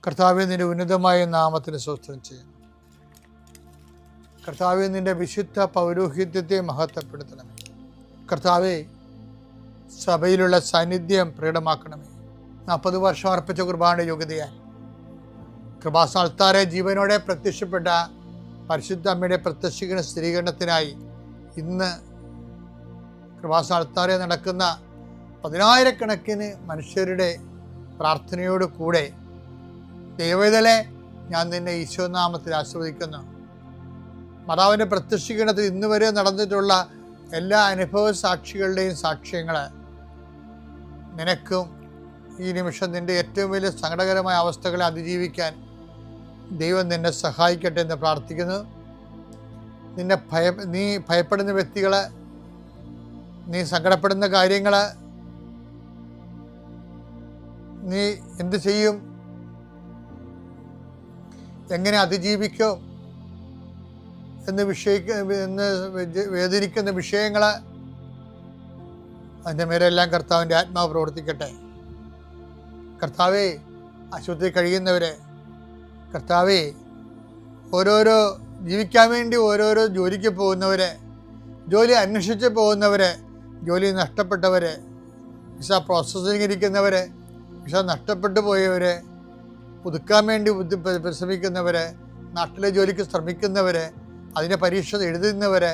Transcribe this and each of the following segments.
കർത്താവേ, നിന്റെ ഉന്നതമായ നാമത്തിന് സ്തോത്രം ചെയ്യുന്നു. കർത്താവേ, നിന്റെ വിശുദ്ധ പൗരോഹിത്യത്തെ മഹത്വപ്പെടുത്തണമേ. കർത്താവേ, സഭയിലുള്ള സാന്നിധ്യം പ്രകടമാക്കണമേ. 40 വർഷം അർപ്പിച്ച കുർബാനയുടെ യോഗ്യതയാൽ കൃപാസ്ഥാനത്താരെ ജീവനോടെ പ്രത്യക്ഷപ്പെട്ട പരിശുദ്ധ അമ്മയുടെ പ്രത്യക്ഷീകരണ സ്ഥിരീകരണത്തിനായി ഇന്ന് കൃപാസ്ഥാനത്താരെ നടക്കുന്ന 10,000-കണക്കിന് മനുഷ്യരുടെ പ്രാർത്ഥനയോട് കൂടെ ദൈവവേദനെ ഞാൻ നിന്നെ ഈശോനാമത്തിൽ ആസ്വദിക്കുന്നു. മാതാവിൻ്റെ പ്രത്യക്ഷീകരണത്തിൽ ഇന്ന് വരെ നടന്നിട്ടുള്ള എല്ലാ അനുഭവ സാക്ഷികളുടെയും സാക്ഷ്യങ്ങൾ നിനക്കും ഈ നിമിഷം നിൻ്റെ ഏറ്റവും വലിയ സങ്കടകരമായ അവസ്ഥകളെ അതിജീവിക്കാൻ ദൈവം നിന്നെ സഹായിക്കട്ടെ എന്ന് പ്രാർത്ഥിക്കുന്നു. നീ ഭയപ്പെടുന്ന വ്യക്തികൾ, നീ സങ്കടപ്പെടുന്ന കാര്യങ്ങൾ, നീ എന്ത് ചെയ്യും, എങ്ങനെ അതിജീവിക്കും എന്ന് വേദനിക്കുന്ന വിഷയങ്ങൾ, അതിൻ്റെ മേലെല്ലാം കർത്താവിൻ്റെ ആത്മാവ് പ്രവർത്തിക്കട്ടെ. കർത്താവേ, ആശുപത്രി കഴിയുന്നവരെ, കർത്താവേ, ഓരോരോ ജീവിക്കാൻ വേണ്ടി ഓരോരോ ജോലിക്ക് പോകുന്നവരെ, ജോലി അന്വേഷിച്ച് പോകുന്നവരെ, ജോലി നഷ്ടപ്പെട്ടവരെ, വിസ പ്രോസസ്സിംഗ് ഇരിക്കുന്നവരെ, വിസ നഷ്ടപ്പെട്ടു പോയവരെ, പുതുക്കാൻ വേണ്ടി പരിശ്രമിക്കുന്നവരെ, നാട്ടിലെ ജോലിക്ക് ശ്രമിക്കുന്നവരെ, അതിൻ്റെ പരീക്ഷ എഴുതുന്നവരെ,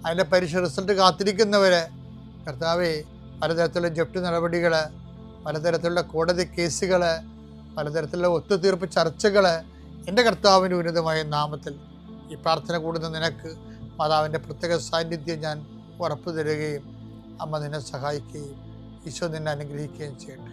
അതിൻ്റെ പരീക്ഷ റിസൾട്ട് കാത്തിരിക്കുന്നവരെ, കർത്താവേ, പലതരത്തിലുള്ള ജപ്തി നടപടികൾ, പലതരത്തിലുള്ള കോടതി കേസുകൾ, പലതരത്തിലുള്ള ഒത്തുതീർപ്പ് ചർച്ചകൾ, എൻ്റെ കർത്താവിൻ്റെ ഉന്നതമായ നാമത്തിൽ ഈ പ്രാർത്ഥന കൂടുന്ന നിനക്ക് മാതാവിൻ്റെ പ്രത്യേക സാന്നിധ്യം ഞാൻ ഉറപ്പു തരികയും അമ്മ നിന്നെ സഹായിക്കുകയും ഈശോ നിന്നെ അനുഗ്രഹിക്കുകയും ചെയ്യട്ടെ.